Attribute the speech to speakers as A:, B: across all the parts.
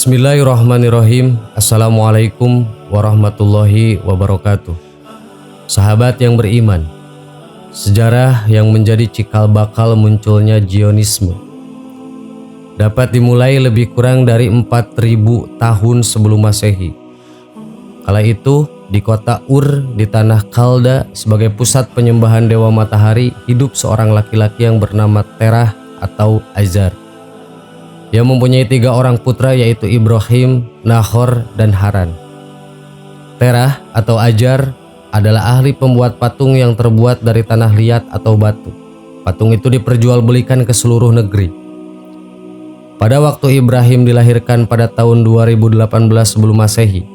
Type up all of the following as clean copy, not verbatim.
A: Bismillahirrahmanirrahim. Assalamualaikum warahmatullahi wabarakatuh. Sahabat yang beriman, sejarah yang menjadi cikal bakal munculnya Zionisme dapat dimulai lebih kurang dari 4000 tahun sebelum Masehi. Kala itu di kota Ur di tanah Kalda sebagai pusat penyembahan dewa matahari hidup seorang laki-laki yang bernama Terah atau Azar. Dia mempunyai 3 orang putra yaitu Ibrahim, Nahor, dan Haran. Terah atau Ajar adalah ahli pembuat patung yang terbuat dari tanah liat atau batu. Patung itu diperjualbelikan ke seluruh negeri. Pada waktu Ibrahim dilahirkan pada tahun 2018 sebelum Masehi,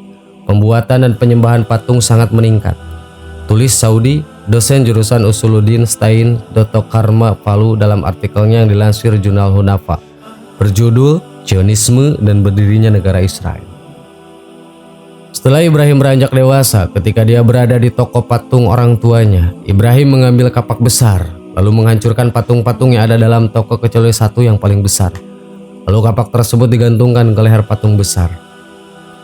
A: pembuatan dan penyembahan patung sangat meningkat. Tulis Saudi, dosen jurusan Usuluddin Stein, Dr. Karma Palu dalam artikelnya yang dilansir jurnal Hunafa, berjudul Zionisme dan Berdirinya Negara Israel. Setelah Ibrahim beranjak dewasa, ketika dia berada di toko patung orang tuanya, Ibrahim mengambil kapak besar, lalu menghancurkan patung-patung yang ada dalam toko kecuali satu yang paling besar. Lalu kapak tersebut digantungkan ke leher patung besar.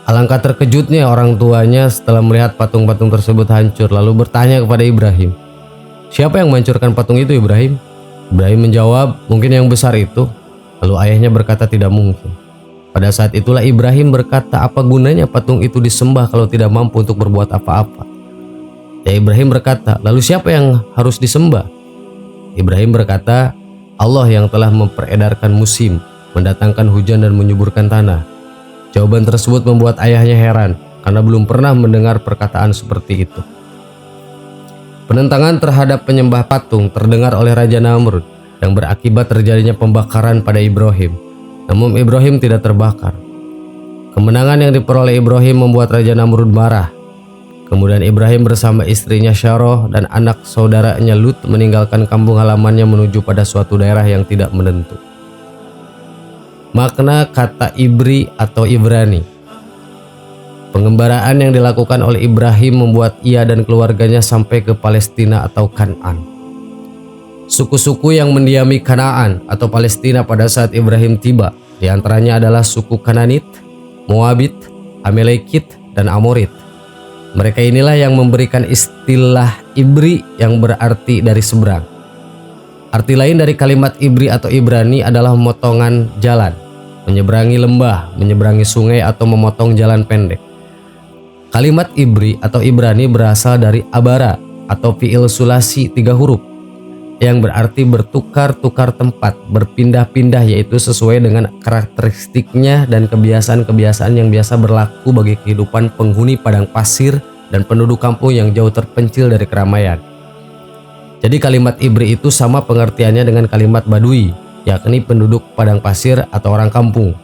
A: Alangkah terkejutnya orang tuanya setelah melihat patung-patung tersebut hancur, lalu bertanya kepada Ibrahim, "Siapa yang menghancurkan patung itu, Ibrahim?" Ibrahim menjawab, "Mungkin yang besar itu." Lalu ayahnya berkata, "Tidak mungkin." Pada saat itulah Ibrahim berkata, "Apa gunanya patung itu disembah kalau tidak mampu untuk berbuat apa-apa?" Ya Ibrahim berkata, "Lalu siapa yang harus disembah?" Ibrahim berkata, "Allah yang telah memperedarkan musim, mendatangkan hujan dan menyuburkan tanah." Jawaban tersebut membuat ayahnya heran karena belum pernah mendengar perkataan seperti itu. Penentangan terhadap penyembah patung terdengar oleh Raja Namrud yang berakibat terjadinya pembakaran pada Ibrahim. Namun Ibrahim tidak terbakar. Kemenangan yang diperoleh Ibrahim membuat Raja Namrud marah. Kemudian Ibrahim bersama istrinya Syarah dan anak saudaranya Lut meninggalkan kampung halamannya menuju pada suatu daerah yang tidak menentu. Makna kata Ibri atau Ibrani. Pengembaraan yang dilakukan oleh Ibrahim membuat ia dan keluarganya sampai ke Palestina atau Kan'an. Suku-suku yang mendiami Kanaan atau Palestina pada saat Ibrahim tiba, diantaranya adalah suku Kananit, Moabit, Amalekit, dan Amorit. Mereka inilah yang memberikan istilah Ibri yang berarti dari seberang. Arti lain dari kalimat Ibri atau Ibrani adalah memotongan jalan, menyeberangi lembah, menyeberangi sungai, atau memotong jalan pendek. Kalimat Ibri atau Ibrani berasal dari abara atau fi'il sulasi 3 huruf yang berarti bertukar-tukar tempat, berpindah-pindah, yaitu sesuai dengan karakteristiknya dan kebiasaan-kebiasaan yang biasa berlaku bagi kehidupan penghuni padang pasir dan penduduk kampung yang jauh terpencil dari keramaian. Jadi kalimat Ibri itu sama pengertiannya dengan kalimat Badui, yakni penduduk padang pasir atau orang kampung.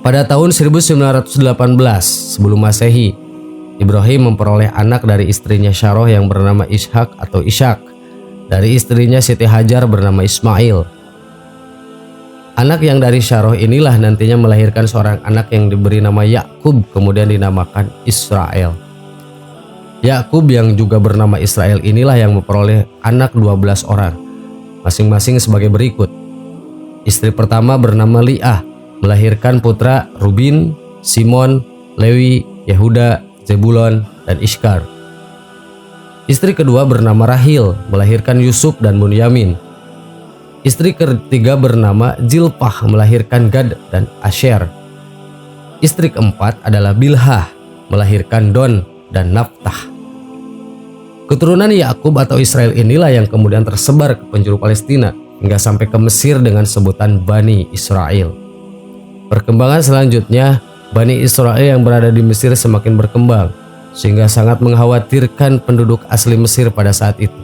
A: Pada tahun 1918 sebelum Masehi, Ibrahim memperoleh anak dari istrinya Syarah yang bernama Ishak atau Ishak, dari istrinya Siti Hajar bernama Ismail. Anak yang dari Syarah inilah nantinya melahirkan seorang anak yang diberi nama Yakub, kemudian dinamakan Israel. Yakub yang juga bernama Israel inilah yang memperoleh anak 12 orang, masing-masing sebagai berikut. Istri pertama bernama Li'ah, melahirkan putra Rubin, Simon, Lewi, Yehuda, Zebulon, dan Iskar. Istri kedua bernama Rahil, melahirkan Yusuf dan Bunyamin. Istri ketiga bernama Zilpah, melahirkan Gad dan Asher. Istri keempat adalah Bilhah, melahirkan Don dan Naftah. Keturunan Yakub atau Israel inilah yang kemudian tersebar ke penjuru Palestina hingga sampai ke Mesir dengan sebutan Bani Israel. Perkembangan selanjutnya, Bani Israel yang berada di Mesir semakin berkembang, sehingga sangat mengkhawatirkan penduduk asli Mesir pada saat itu.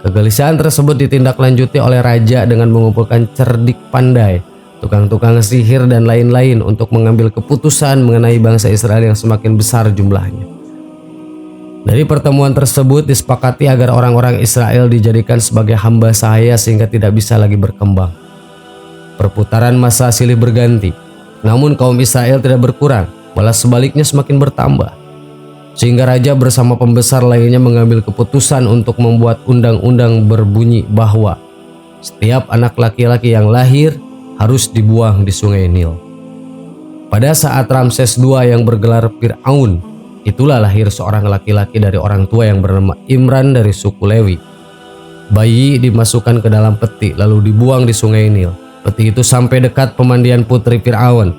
A: Kegelisahan tersebut ditindaklanjuti oleh raja dengan mengumpulkan cerdik pandai, tukang-tukang sihir, dan lain-lain untuk mengambil keputusan mengenai bangsa Israel yang semakin besar jumlahnya. Dari pertemuan tersebut disepakati agar orang-orang Israel dijadikan sebagai hamba sahaya sehingga tidak bisa lagi berkembang. Perputaran masa silih berganti, namun kaum Israel tidak berkurang, malah sebaliknya semakin bertambah. Sehingga raja bersama pembesar lainnya mengambil keputusan untuk membuat undang-undang berbunyi bahwa setiap anak laki-laki yang lahir harus dibuang di sungai Nil. Pada saat Ramses II yang bergelar Fir'aun, itulah lahir seorang laki-laki dari orang tua yang bernama Imran dari suku Lewi. Bayi dimasukkan ke dalam peti lalu dibuang di sungai Nil. Peti itu sampai dekat pemandian putri Fir'aun.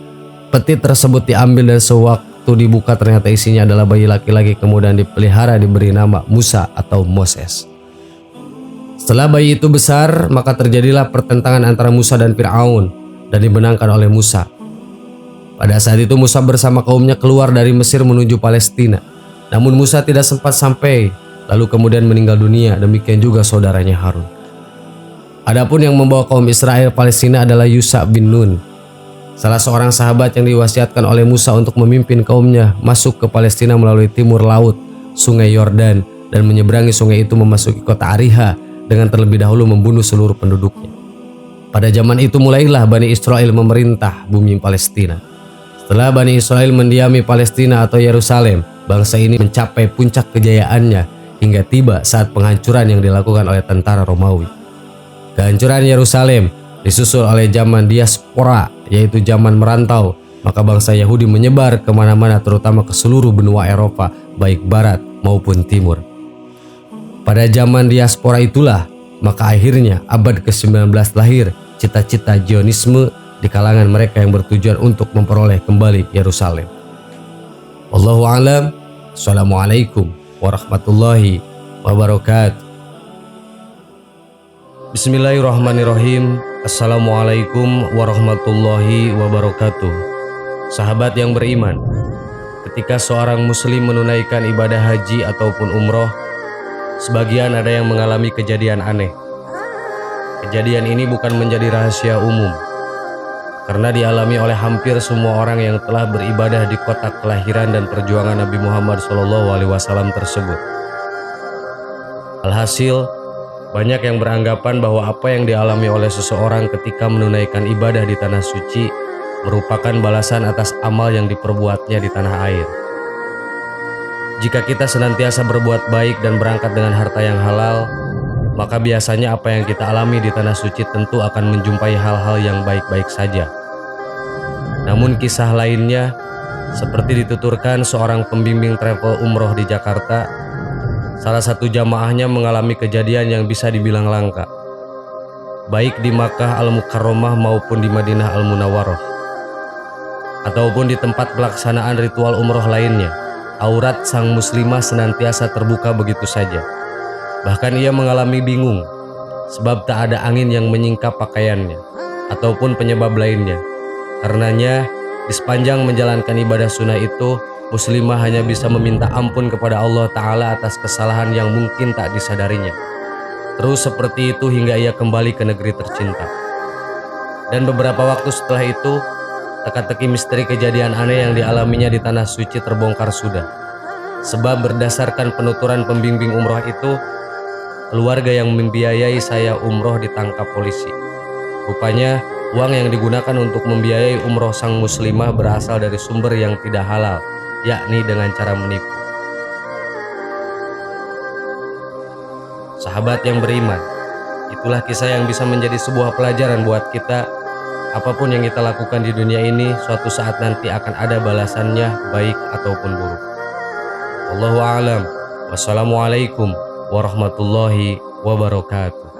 A: Peti tersebut diambil dan sewaktu dibuka ternyata isinya adalah bayi laki-laki, kemudian dipelihara diberi nama Musa atau Moses. Setelah bayi itu besar, maka terjadilah pertentangan antara Musa dan Fir'aun dan dimenangkan oleh Musa. Pada saat itu Musa bersama kaumnya keluar dari Mesir menuju Palestina. Namun Musa tidak sempat sampai, lalu kemudian meninggal dunia, demikian juga saudaranya Harun. Adapun yang membawa kaum Israel Palestina adalah Yusha bin Nun, salah seorang sahabat yang diwasiatkan oleh Musa untuk memimpin kaumnya masuk ke Palestina melalui timur laut, sungai Yordan, dan menyeberangi sungai itu memasuki kota Ariha dengan terlebih dahulu membunuh seluruh penduduknya. Pada zaman itu mulailah Bani Israel memerintah bumi Palestina. Setelah Bani Israel mendiami Palestina atau Yerusalem, bangsa ini mencapai puncak kejayaannya hingga tiba saat penghancuran yang dilakukan oleh tentara Romawi. Kehancuran Yerusalem disusul oleh zaman diaspora, yaitu zaman merantau, maka bangsa Yahudi menyebar kemana-mana terutama ke seluruh benua Eropa, baik barat maupun timur. Pada zaman diaspora itulah, maka akhirnya abad ke-19 lahir cita-cita Zionisme di kalangan mereka yang bertujuan untuk memperoleh kembali Yerusalem. Wallahu a'lam. Assalamualaikum warahmatullahi wabarakatuh. Bismillahirrahmanirrahim. Assalamualaikum warahmatullahi wabarakatuh. Sahabat yang beriman, ketika seorang muslim menunaikan ibadah haji ataupun umroh, sebagian ada yang mengalami kejadian aneh. Kejadian ini bukan menjadi rahasia umum, karena dialami oleh hampir semua orang yang telah beribadah di kota kelahiran dan perjuangan Nabi Muhammad SAW tersebut. Alhasil, banyak yang beranggapan bahwa apa yang dialami oleh seseorang ketika menunaikan ibadah di tanah suci merupakan balasan atas amal yang diperbuatnya di tanah air. Jika kita senantiasa berbuat baik dan berangkat dengan harta yang halal, maka biasanya apa yang kita alami di tanah suci tentu akan menjumpai hal-hal yang baik-baik saja. Namun kisah lainnya, seperti dituturkan seorang pembimbing travel umroh di Jakarta, salah satu jamaahnya mengalami kejadian yang bisa dibilang langka, baik di Makkah Al-Mukarramah maupun di Madinah Al-Munawwarah, ataupun di tempat pelaksanaan ritual umroh lainnya. Aurat sang muslimah senantiasa terbuka begitu saja. Bahkan ia mengalami bingung, sebab tak ada angin yang menyingkap pakaiannya, ataupun penyebab lainnya. Karenanya, di sepanjang menjalankan ibadah sunnah itu, muslimah hanya bisa meminta ampun kepada Allah Ta'ala atas kesalahan yang mungkin tak disadarinya. Terus seperti itu hingga ia kembali ke negeri tercinta. Dan beberapa waktu setelah itu, teka-teki misteri kejadian aneh yang dialaminya di tanah suci terbongkar sudah. Sebab berdasarkan penuturan pembimbing umroh itu, keluarga yang membiayai saya umroh ditangkap polisi. Rupanya, uang yang digunakan untuk membiayai umroh sang muslimah berasal dari sumber yang tidak halal, yakni dengan cara menipu. Sahabat yang beriman, itulah kisah yang bisa menjadi sebuah pelajaran buat kita. Apapun yang kita lakukan di dunia ini, suatu saat nanti akan ada balasannya, baik ataupun buruk. Wallahu a'lam. Wassalamualaikum warahmatullahi wabarakatuh.